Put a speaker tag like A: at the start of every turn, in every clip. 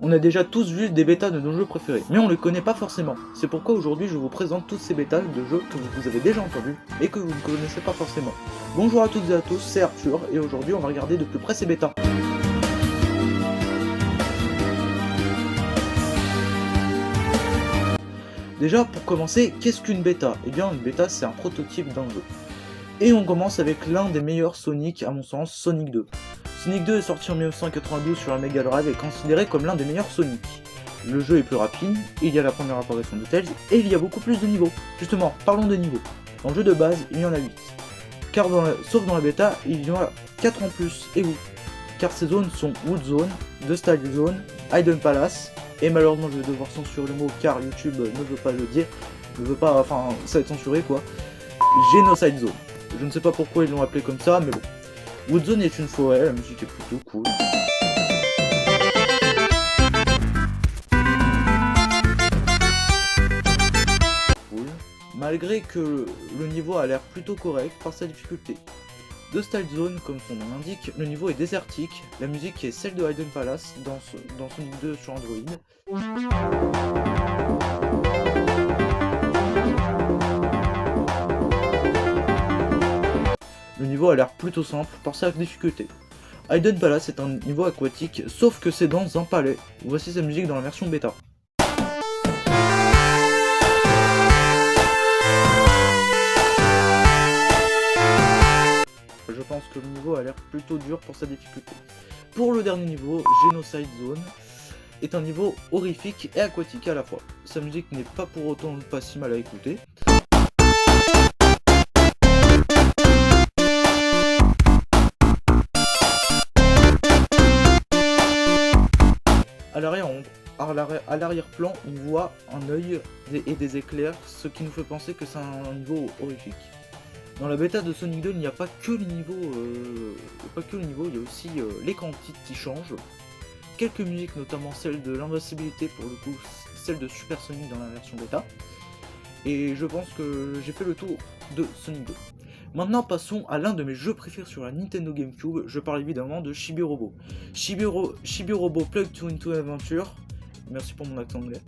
A: On a déjà tous vu des bêtas de nos jeux préférés, mais on ne les connaît pas forcément. C'est pourquoi aujourd'hui je vous présente tous ces bêtas de jeux que vous avez déjà entendus et que vous ne connaissez pas forcément. Bonjour à toutes et à tous, c'est Arthur et aujourd'hui on va regarder de plus près ces bêtas. Déjà pour commencer, qu'est-ce qu'une bêta? Eh bien une bêta c'est un prototype d'un jeu. Et on commence avec l'un des meilleurs Sonic à mon sens, Sonic 2. Sonic 2 est sorti en 1992 sur la Mega Drive et est considéré comme l'un des meilleurs Sonic. Le jeu est plus rapide, il y a la première apparition de Tails et il y a beaucoup plus de niveaux. Justement, parlons des niveaux. Dans le jeu de base, il y en a 8. Sauf dans la bêta, il y en a 4 en plus, et oui. Car ces zones sont Wood Zone, The Style Zone, Hidden Palace, et malheureusement je vais devoir censurer le mot car YouTube ne veut pas le dire, ne veut pas, enfin ça va être censuré quoi. Genocide Zone. Je ne sais pas pourquoi ils l'ont appelé comme ça, mais bon. Woodzone est une forêt, la musique est plutôt cool. Malgré que le niveau a l'air plutôt correct par sa difficulté. The Style Zone, comme son nom l'indique, le niveau est désertique, la musique est celle de Hidden Palace dans Sonic 2 sur Android. Le niveau a l'air plutôt simple par sa difficulté. Hidden Palace est un niveau aquatique, sauf que c'est dans un palais. Voici sa musique dans la version bêta. Je pense que le niveau a l'air plutôt dur pour sa difficulté. Pour le dernier niveau, Genocide Zone est un niveau horrifique et aquatique à la fois. Sa musique n'est pas pour autant pas si mal à écouter. À l'arrière-plan, on voit un œil et des éclairs, ce qui nous fait penser que c'est un niveau horrifique. Dans la bêta de Sonic 2, il n'y a pas que les niveaux, il y a aussi l'écran titre qui change. Quelques musiques, notamment celle de l'invincibilité, pour le coup, celle de Super Sonic dans la version bêta. Et je pense que j'ai fait le tour de Sonic 2. Maintenant passons à l'un de mes jeux préférés sur la Nintendo GameCube, je parle évidemment de Chibi Robo. Chibi Robo Plug to Into Adventure, merci pour mon accent anglais,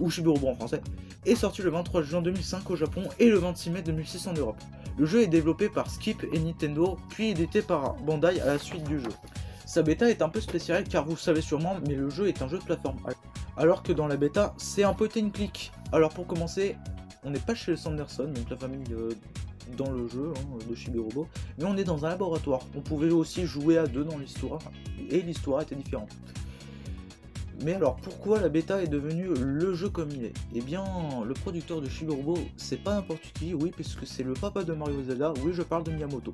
A: ou Chibi Robo en français, est sorti le 23 juin 2005 au Japon et le 26 mai 2006 en Europe. Le jeu est développé par Skip et Nintendo, puis édité par Bandai à la suite du jeu. Sa bêta est un peu spéciale car vous le savez sûrement, mais le jeu est un jeu de plateforme. Alors que dans la bêta, c'est un point and click. Alors pour commencer, on n'est pas chez Sanderson, donc la famille dans le jeu de Chibi Robo, mais on est dans un laboratoire. On pouvait aussi jouer à deux dans l'histoire, et l'histoire était différente. Mais alors pourquoi la bêta est devenue le jeu comme il est? Eh bien le producteur de Chibi Robo c'est pas n'importe qui, oui, puisque c'est le papa de Mario Zelda, oui je parle de Miyamoto.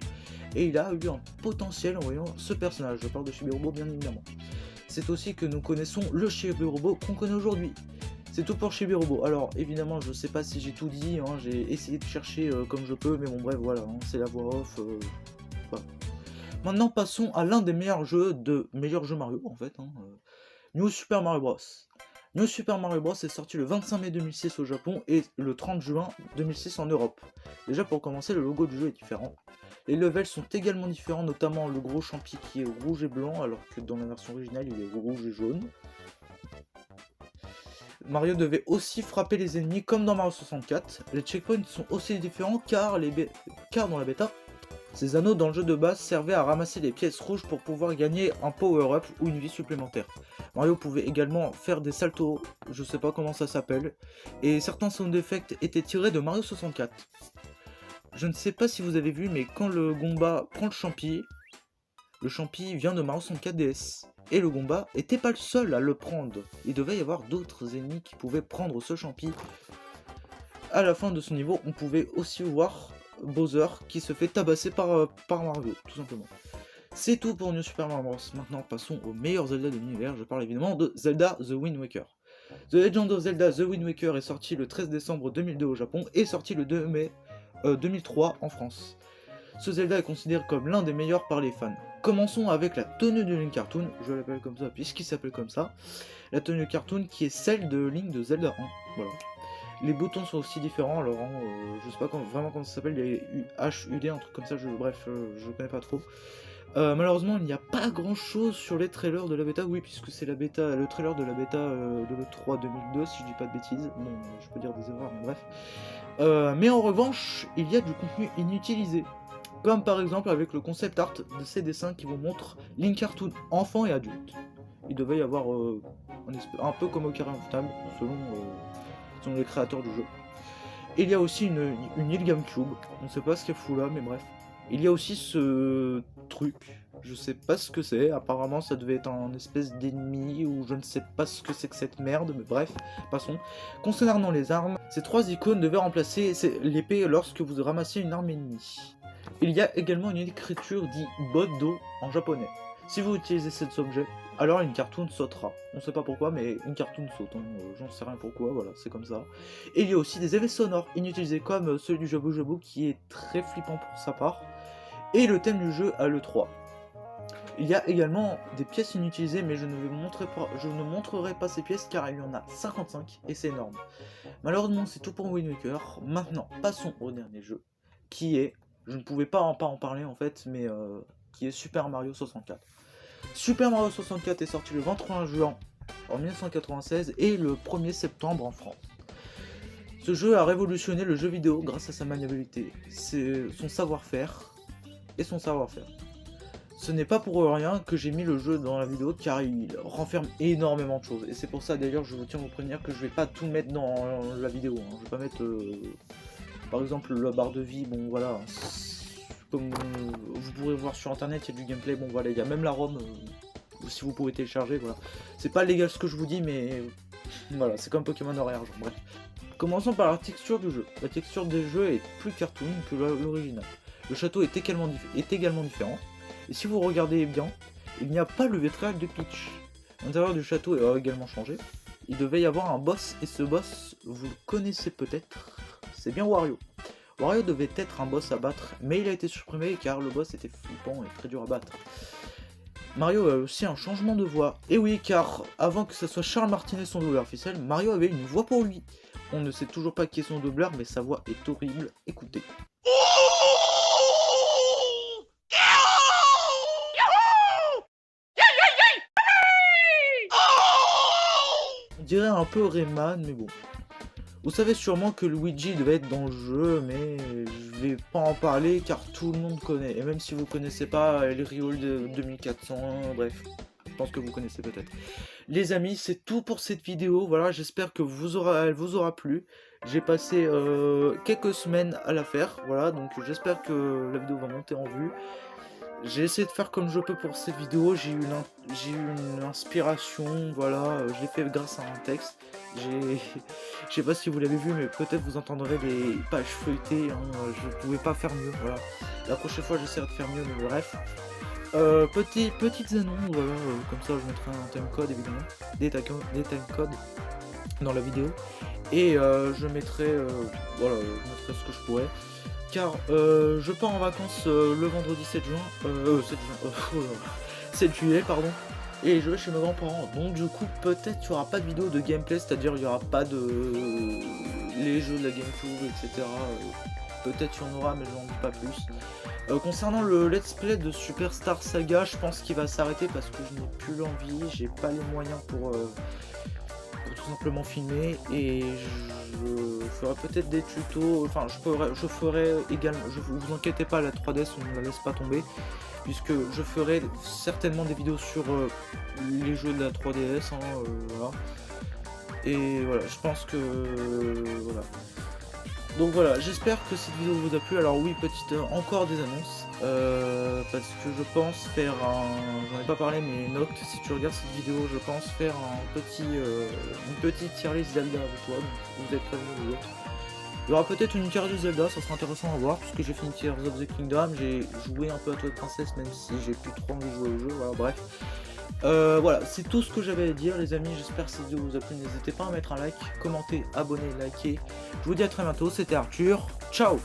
A: Et il a eu un potentiel en voyant ce personnage, je parle de Chibi Robo bien évidemment. C'est aussi que nous connaissons le Chibi Robo qu'on connaît aujourd'hui. C'est tout pour Chibi Robo. Alors évidemment je sais pas si j'ai tout dit, j'ai essayé de chercher comme je peux, mais bon bref voilà, c'est la voix off. Voilà. Maintenant passons à l'un des meilleurs jeux Mario en fait. New Super Mario Bros. New Super Mario Bros est sorti le 25 mai 2006 au Japon et le 30 juin 2006 en Europe. Déjà pour commencer, le logo du jeu est différent. Les levels sont également différents, notamment le gros champi qui est rouge et blanc, alors que dans la version originale il est rouge et jaune. Mario devait aussi frapper les ennemis comme dans Mario 64. Les checkpoints sont aussi différents car dans la bêta, ces anneaux dans le jeu de base servaient à ramasser les pièces rouges pour pouvoir gagner un power-up ou une vie supplémentaire. Mario pouvait également faire des saltos, je sais pas comment ça s'appelle, et certains sound effects étaient tirés de Mario 64. Je ne sais pas si vous avez vu, mais quand le Goomba prend le champi vient de Mario 64 DS. Et le Goomba était pas le seul à le prendre, il devait y avoir d'autres ennemis qui pouvaient prendre ce champi. À la fin de ce niveau, on pouvait aussi voir Bowser qui se fait tabasser par Mario, tout simplement. C'est tout pour New Super Mario Bros. Maintenant passons au meilleur Zelda de l'univers, je parle évidemment de Zelda The Wind Waker. The Legend of Zelda The Wind Waker est sorti le 13 décembre 2002 au Japon et sorti le 2 mai 2003 en France. Ce Zelda est considéré comme l'un des meilleurs par les fans. Commençons avec la tenue de Link Cartoon, je l'appelle comme ça puisqu'il s'appelle comme ça. La tenue cartoon qui est celle de Link de Zelda 1, voilà. Les boutons sont aussi différents, alors je sais pas vraiment comment ça s'appelle, les HUD, un truc comme ça, bref, je connais pas trop. Malheureusement, il n'y a pas grand chose sur les trailers de la bêta, oui, puisque c'est la bêta, le trailer de la bêta de l'E3 2002, si je dis pas de bêtises. Bon, je peux dire des erreurs, mais bref. Mais en revanche, il y a du contenu inutilisé. Comme par exemple avec le concept art de ces dessins qui vous montrent Link Cartoon enfant et adulte. Il devait y avoir un peu comme Ocarina of Time, selon les créateurs du jeu. Il y a aussi une île GameCube, on ne sait pas ce qu'elle fout là, mais bref. Il y a aussi ce truc, je sais pas ce que c'est, apparemment ça devait être un espèce d'ennemi, ou je ne sais pas ce que c'est que cette merde, mais bref, passons. Concernant les armes, ces 3 icônes devaient remplacer l'épée lorsque vous ramassiez une arme ennemie. Il y a également une écriture dit Bodo en japonais. Si vous utilisez cet objet, alors une cartoon sautera. On sait pas pourquoi, mais une cartoon saute, hein. J'en sais rien pourquoi, voilà, c'est comme ça. Et il y a aussi des effets sonores inutilisés comme celui du Jabu Jabu qui est très flippant pour sa part. Et le thème du jeu à l'E3. Il y a également des pièces inutilisées, mais je ne montrerai pas ces pièces car il y en a 55 et c'est énorme. Malheureusement, c'est tout pour Wind Waker. Maintenant, passons au dernier jeu, qui est, je ne pouvais pas en parler en fait, mais qui est Super Mario 64. Super Mario 64 est sorti le 23 juin en 1996 et le 1er septembre en France. Ce jeu a révolutionné le jeu vidéo grâce à sa maniabilité, son savoir-faire et son savoir-faire. Ce n'est pas pour rien que j'ai mis le jeu dans la vidéo car il renferme énormément de choses. Et c'est pour ça d'ailleurs je vous tiens à vous prévenir que je vais pas tout mettre dans la vidéo. Hein. Je vais pas mettre par exemple la barre de vie, bon voilà. Comme vous pourrez voir sur internet, il y a du gameplay, bon voilà, il y a même la ROM, si vous pouvez télécharger, voilà. C'est pas légal ce que je vous dis, mais voilà, c'est comme Pokémon Horaire, bref. Commençons par la texture du jeu. La texture du jeu est plus cartoon que l'original. Le château est également différent, et si vous regardez bien, il n'y a pas le vitrail de Peach. L'intérieur du château a également changé. Il devait y avoir un boss, et ce boss, vous le connaissez peut-être, c'est bien Wario. Wario devait être un boss à battre, mais il a été supprimé car le boss était flippant et très dur à battre. Mario a aussi un changement de voix. Et oui, car avant que ce soit Charles Martinet son doubleur officiel, Mario avait une voix pour lui. On ne sait toujours pas qui est son doubleur, mais sa voix est horrible. Écoutez. On dirait un peu Rayman, mais bon. Vous savez sûrement que Luigi devait être dans le jeu, mais je vais pas en parler car tout le monde connaît. Et même si vous connaissez pas El Riol de 2400, bref, je pense que vous connaissez peut-être. Les amis, c'est tout pour cette vidéo. Voilà, j'espère que elle vous aura plu. J'ai passé quelques semaines à la faire, voilà, donc j'espère que la vidéo va monter en vue. J'ai essayé de faire comme je peux pour cette vidéo, j'ai eu une inspiration, voilà, je l'ai fait grâce à un texte. Je sais pas si vous l'avez vu, mais peut-être vous entendrez des pages feuilletées, hein, je pouvais pas faire mieux, voilà. La prochaine fois j'essaierai de faire mieux, mais bref. Petites annonces, voilà, comme ça je mettrai un timecode évidemment, des timecodes dans la vidéo. Et je mettrai, voilà, je mettrai ce que je pourrais. Car je pars en vacances le vendredi 7 juillet, pardon, et je vais chez mes grands-parents. Donc du coup, peut-être qu'il n'y aura pas de vidéo de gameplay, c'est-à-dire il n'y aura pas de les jeux de la GameCube, etc. Peut-être qu'il y en aura, mais je n'en dis pas plus. Concernant le let's play de Superstar Saga, je pense qu'il va s'arrêter parce que je n'ai plus l'envie, j'ai pas les moyens pour tout simplement filmer, et je ferai peut-être des tutos, enfin je ferai également, vous inquiétez pas, la 3DS on ne la laisse pas tomber, puisque je ferai certainement des vidéos sur les jeux de la 3DS, hein, voilà. Et voilà, je pense que voilà. Donc voilà, j'espère que cette vidéo vous a plu. Alors oui, encore des annonces, parce que je pense faire j'en ai pas parlé, mais Noct, si tu regardes cette vidéo, je pense faire une petite tier list Zelda avec toi, donc vous êtes prévenus les autres. Il y aura peut-être une tier list Zelda, ça sera intéressant à voir, puisque j'ai fait une Tears of the Kingdom, j'ai joué un peu à Twilight Princess, même si j'ai plus trop envie de jouer au jeu, voilà, bref. Voilà, c'est tout ce que j'avais à dire les amis, j'espère que cette vidéo vous a plu, n'hésitez pas à mettre un like, commenter, abonner, liker. Je vous dis à très bientôt, c'était Arthur, ciao.